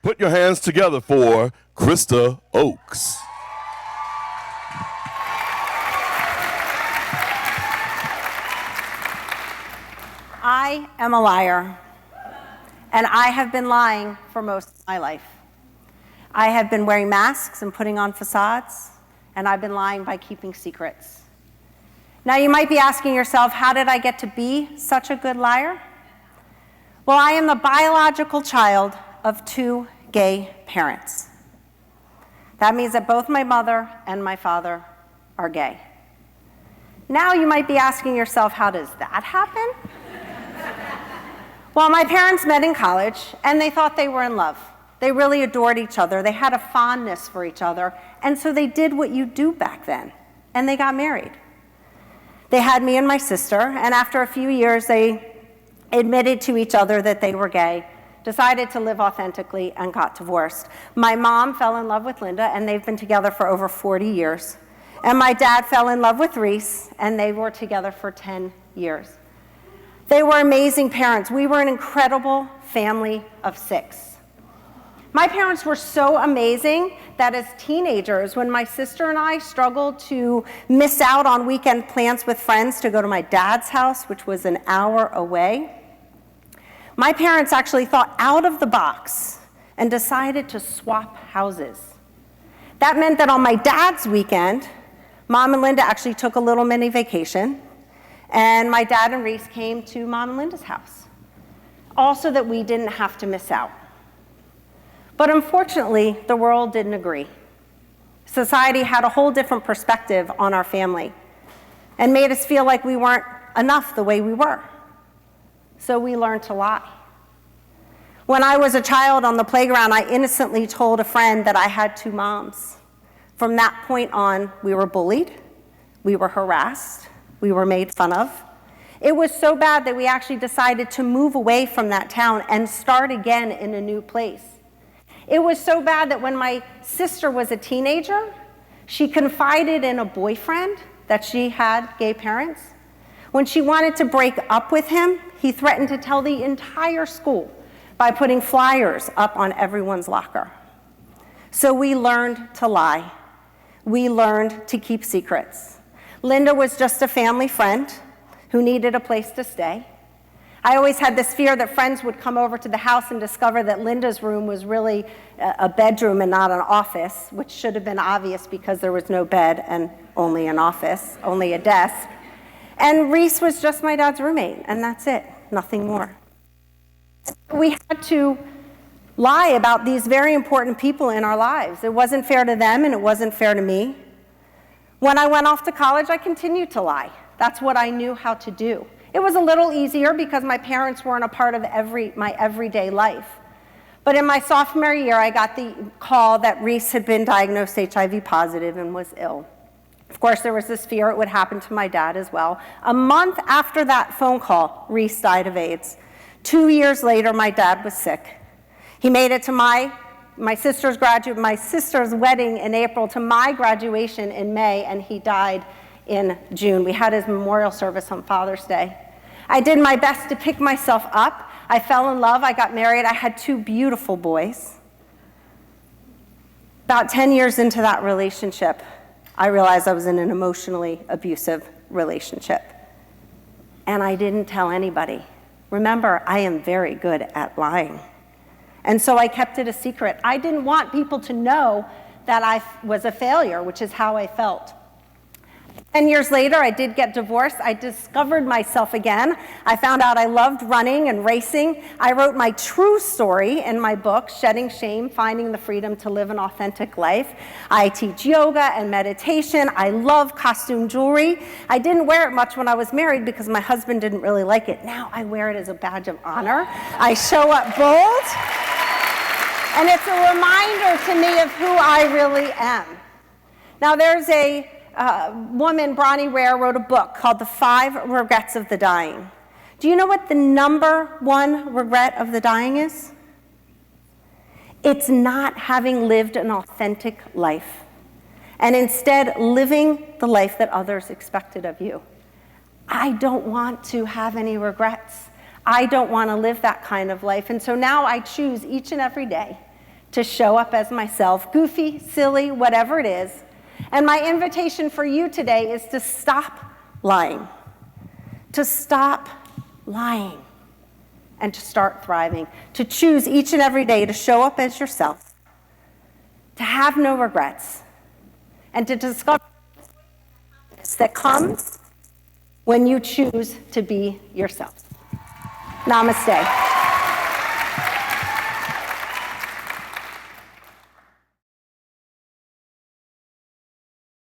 Put your hands together for Krista Oakes. I am a liar, and I have been lying for most of my life. I have been wearing masks and putting on facades, and I've been lying by keeping secrets. Now you might be asking yourself, how did I get to be such a good liar? Well, I am the biological child of two gay parents. That means that both my mother and my father are gay. Now you might be asking yourself, how does that happen? Well, my parents met in college, and they thought they were in love. They really adored each other. They had a fondness for each other, and so they did what you do back then, and they got married. They had me and my sister, and after a few years, they admitted to each other that they were gay, decided to live authentically, and got divorced. My mom fell in love with Linda, and they've been together for over 40 years. And my dad fell in love with Reese, and they were together for 10 years. They were amazing parents. We were an incredible family of 6. My parents were so amazing that as teenagers, when my sister and I struggled to miss out on weekend plans with friends to go to my dad's house, which was an hour away, my parents actually thought out of the box and decided to swap houses. That meant that on my dad's weekend, Mom and Linda actually took a little mini vacation, and my dad and Reese came to Mom and Linda's house, also that we didn't have to miss out. But unfortunately, the world didn't agree. Society had a whole different perspective on our family and made us feel like we weren't enough the way we were. So we learned to lie. When I was a child on the playground, I innocently told a friend that I had 2 moms. From that point on, we were bullied, we were harassed, we were made fun of. It was so bad that we actually decided to move away from that town and start again in a new place. It was so bad that when my sister was a teenager, she confided in a boyfriend that she had gay parents. When she wanted to break up with him, he threatened to tell the entire school by putting flyers up on everyone's locker. So we learned to lie. We learned to keep secrets. Linda was just a family friend who needed a place to stay. I always had this fear that friends would come over to the house and discover that Linda's room was really a bedroom and not an office, which should have been obvious because there was no bed and only an office, only a desk. And Reese was just my dad's roommate, and that's it, nothing more. We had to lie about these very important people in our lives. It wasn't fair to them, and it wasn't fair to me. When I went off to college, I continued to lie. That's what I knew how to do. It was a little easier because my parents weren't a part of my everyday life. But in my sophomore year, I got the call that Reese had been diagnosed HIV positive and was ill. Of course, there was this fear it would happen to my dad as well. A month after that phone call, Reese died of AIDS. 2 years later, my dad was sick. He made it to my sister's wedding in April, to my graduation in May, and he died in June. We had his memorial service on Father's Day. I did my best to pick myself up. I fell in love. I got married. I had 2 beautiful boys. About 10 years into that relationship, I realized I was in an emotionally abusive relationship. And I didn't tell anybody. Remember, I am very good at lying. And so I kept it a secret. I didn't want people to know that I was a failure, which is how I felt. 10 years later, I did get divorced. I discovered myself again. I found out I loved running and racing. I wrote my true story in my book, Shedding Shame, Finding the Freedom to Live an Authentic Life. I teach yoga and meditation. I love costume jewelry. I didn't wear it much when I was married because my husband didn't really like it. Now I wear it as a badge of honor. I show up bold. And it's a reminder to me of who I really am. Now there's a woman, Bronnie Ware, wrote a book called The 5 Regrets of the Dying. Do you know what the number 1 regret of the dying is? It's not having lived an authentic life, and instead living the life that others expected of you. I don't want to have any regrets. I don't want to live that kind of life. And so now I choose each and every day to show up as myself, goofy, silly, whatever it is. And my invitation for you today is to stop lying, to stop lying, and to start thriving, to choose each and every day to show up as yourself, to have no regrets, and to discover that comes when you choose to be yourself. Namaste.